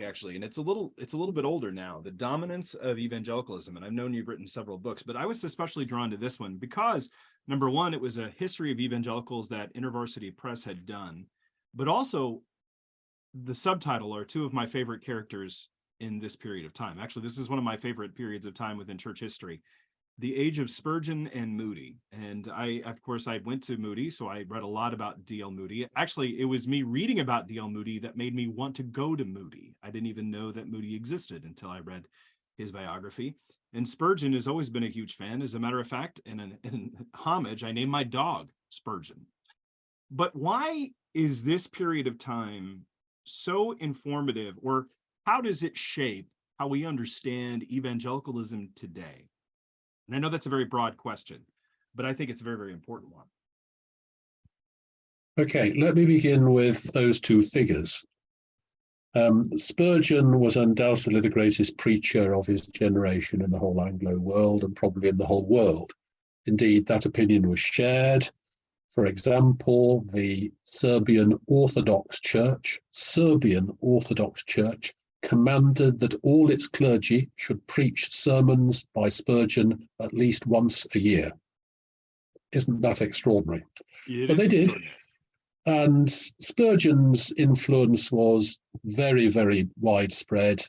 actually, and it's a little bit older now, The Dominance of Evangelicalism. And I've known you've written several books, but I was especially drawn to this one because, number one, it was a history of evangelicals that InterVarsity Press had done, but also the subtitle are two of my favorite characters in this period of time. Actually, this is one of my favorite periods of time within church history. The age of Spurgeon and Moody. And I went to Moody, so I read a lot about D.L. Moody. Actually, it was me reading about D.L. Moody that made me want to go to Moody. I didn't even know that Moody existed until I read his biography. And Spurgeon has always been a huge fan. As a matter of fact, in homage, I named my dog Spurgeon. But why is this period of time so informative, or how does it shape how we understand evangelicalism today? And I know that's a very broad question, but I think it's a very, very important one. Okay, let me begin with those two figures. Spurgeon was undoubtedly the greatest preacher of his generation in the whole Anglo world, and probably in the whole world. Indeed, that opinion was shared. For example, the Serbian Orthodox Church commanded that all its clergy should preach sermons by Spurgeon at least once a year. Isn't that extraordinary? But they did. And Spurgeon's influence was very, very widespread.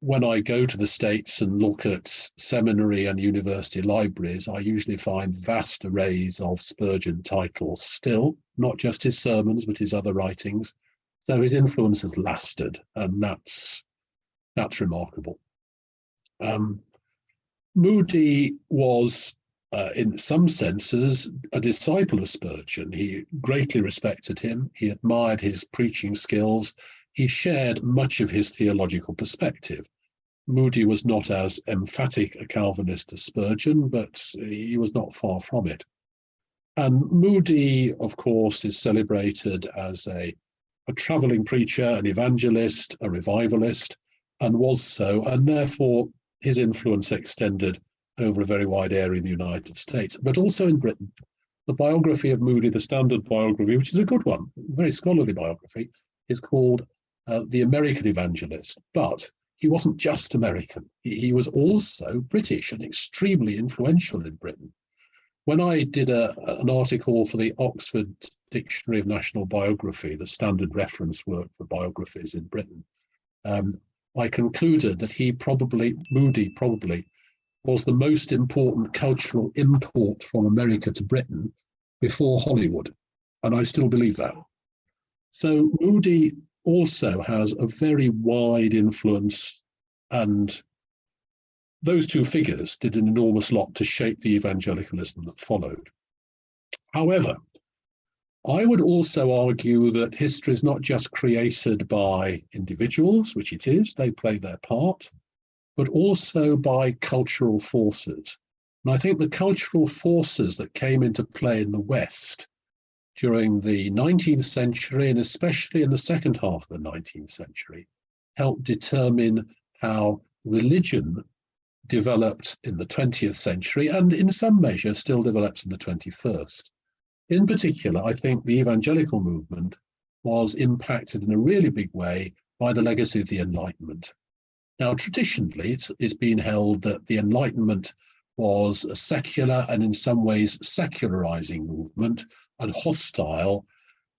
When I go to the States and look at seminary and university libraries, I usually find vast arrays of Spurgeon titles still, not just his sermons, but his other writings. So his influence has lasted, and that's remarkable. Moody was, in some senses, a disciple of Spurgeon. He greatly respected him. He admired his preaching skills. He shared much of his theological perspective. Moody was not as emphatic a Calvinist as Spurgeon, but he was not far from it. And Moody, of course, is celebrated as a traveling preacher, an evangelist, a revivalist, and was so, and therefore his influence extended over a very wide area in the United States, but also in Britain. The biography of Moody, the standard biography, which is a good one, a very scholarly biography, is called The American Evangelist. But he wasn't just American. He was also British and extremely influential in Britain. When I did an article for the Oxford Dictionary of National Biography, the standard reference work for biographies in Britain, I concluded that Moody probably was the most important cultural import from America to Britain before Hollywood. And I still believe that. So Moody also has a very wide influence, and those two figures did an enormous lot to shape the evangelicalism that followed. However, I would also argue that history is not just created by individuals, which it is, they play their part, but also by cultural forces. And I think the cultural forces that came into play in the West during the 19th century, and especially in the second half of the 19th century, helped determine how religion developed in the 20th century, and in some measure still develops in the 21st. In particular, I think the evangelical movement was impacted in a really big way by the legacy of the Enlightenment. Now, traditionally, it's been held that the Enlightenment was a secular and in some ways secularizing movement and hostile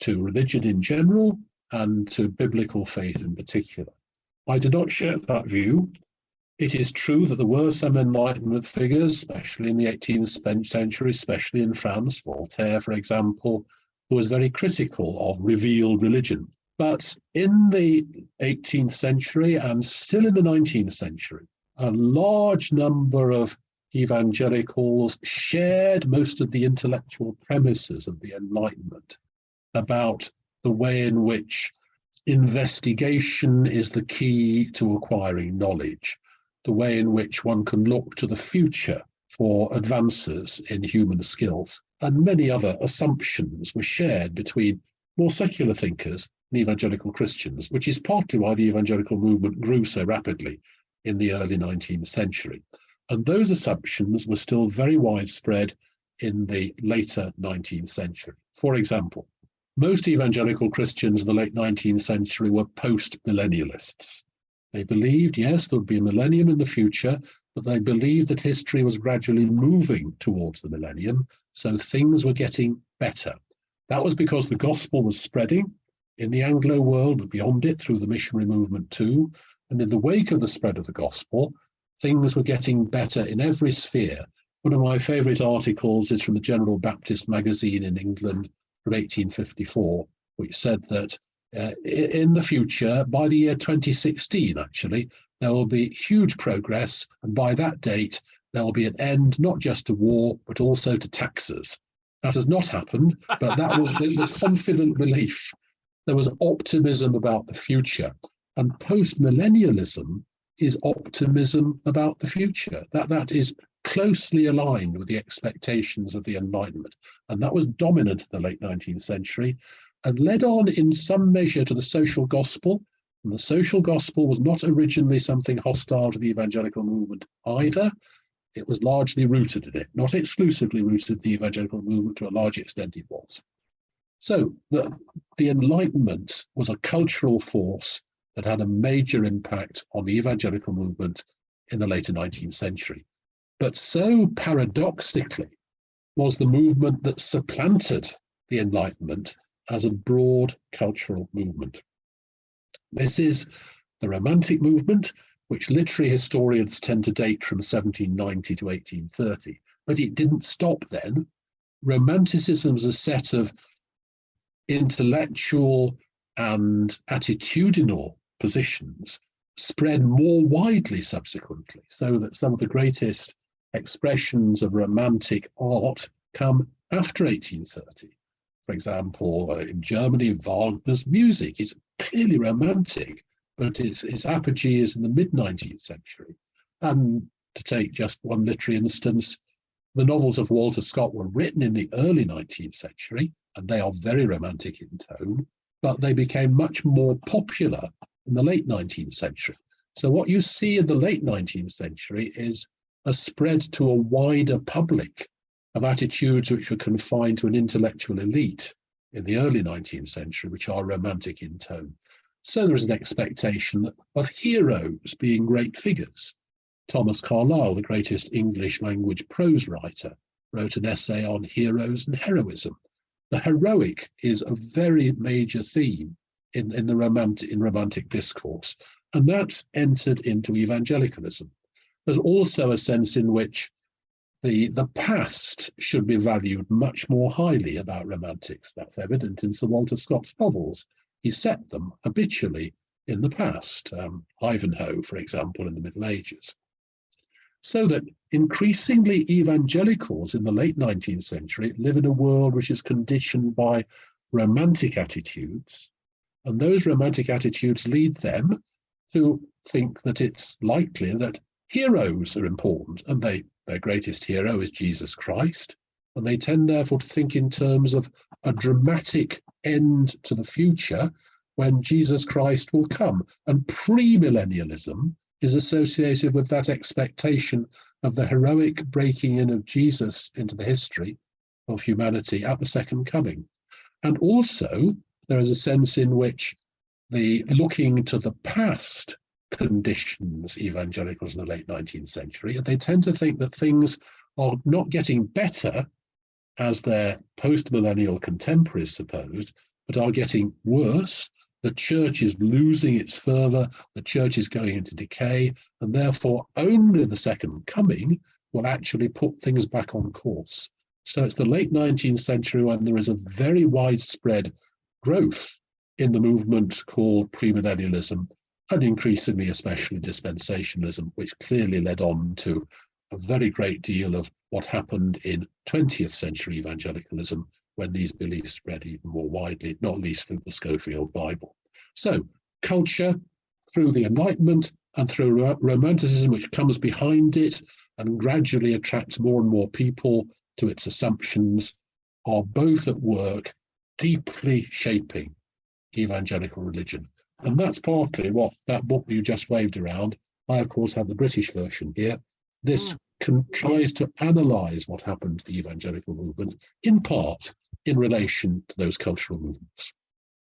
to religion in general and to biblical faith in particular. I do not share that view. It is true that there were some Enlightenment figures, especially in the 18th century, especially in France, Voltaire, for example, who was very critical of revealed religion. But in the 18th century and still in the 19th century, a large number of evangelicals shared most of the intellectual premises of the Enlightenment about the way in which investigation is the key to acquiring knowledge, the way in which one can look to the future for advances in human skills, and many other assumptions were shared between more secular thinkers and evangelical Christians, which is partly why the evangelical movement grew so rapidly in the early 19th century. And those assumptions were still very widespread in the later 19th century. For example, Most evangelical Christians in the late 19th century were post-millennialists. They believed, yes, there would be a millennium in the future, but they believed that history was gradually moving towards the millennium, so things were getting better. That was because the gospel was spreading in the Anglo world, but beyond it through the missionary movement too. And in the wake of the spread of the gospel, things were getting better in every sphere. One of my favourite articles is from the General Baptist magazine in England from 1854, which said that in the future, by the year 2016, actually, there will be huge progress. And by that date, there will be an end not just to war, but also to taxes. That has not happened, but that was the confident belief. There was optimism about the future. And post-millennialism is optimism about the future. That is closely aligned with the expectations of the Enlightenment. And that was dominant in the late 19th century and led on in some measure to the social gospel. And the social gospel was not originally something hostile to the evangelical movement either. It was largely rooted in it, not exclusively rooted in the evangelical movement. To a large extent it was. So the Enlightenment was a cultural force that had a major impact on the evangelical movement in the later 19th century. But so paradoxically was the movement that supplanted the Enlightenment as a broad cultural movement. This is the Romantic movement, which literary historians tend to date from 1790 to 1830. But it didn't stop then. Romanticism was a set of intellectual and attitudinal positions spread more widely subsequently, so that some of the greatest expressions of romantic art come after 1830. For example, in Germany, Wagner's music is clearly romantic, but its apogee is in the mid-19th century. And to take just one literary instance, the novels of Walter Scott were written in the early 19th century, and they are very romantic in tone, but they became much more popular in the late 19th century. So what you see in the late 19th century is a spread to a wider public of attitudes which were confined to an intellectual elite in the early 19th century, which are romantic in tone. So there is an expectation of heroes being great figures. Thomas Carlyle, the greatest English language prose writer, wrote an essay on heroes and heroism. The heroic is a very major theme in romantic discourse, and that's entered into evangelicalism. There's also a sense in which the past should be valued much more highly about romantics. That's evident in Sir Walter Scott's novels. He set them habitually in the past, Ivanhoe, for example, in the Middle Ages. So that increasingly evangelicals in the late 19th century live in a world which is conditioned by romantic attitudes, and those romantic attitudes lead them to think that it's likely that heroes are important, and their greatest hero is Jesus Christ, and they tend therefore to think in terms of a dramatic end to the future when Jesus Christ will come. And premillennialism is associated with that expectation of the heroic breaking in of Jesus into the history of humanity at the second coming. And also there is a sense in which the looking to the past conditions evangelicals in the late 19th century, and they tend to think that things are not getting better as their post-millennial contemporaries supposed, but are getting worse. The church is losing its fervour, the church is going into decay, and therefore only the second coming will actually put things back on course. So it's the late 19th century when there is a very widespread growth in the movement called premillennialism, and increasingly especially dispensationalism, which clearly led on to a very great deal of what happened in 20th century evangelicalism when these beliefs spread even more widely, not least through the Schofield Bible. So culture through the Enlightenment and through Romanticism, which comes behind it and gradually attracts more and more people to its assumptions, are both at work deeply shaping evangelical religion. And that's partly what that book you just waved around. I, of course, have the British version here. This tries to analyse what happened to the evangelical movement, in part in relation to those cultural movements.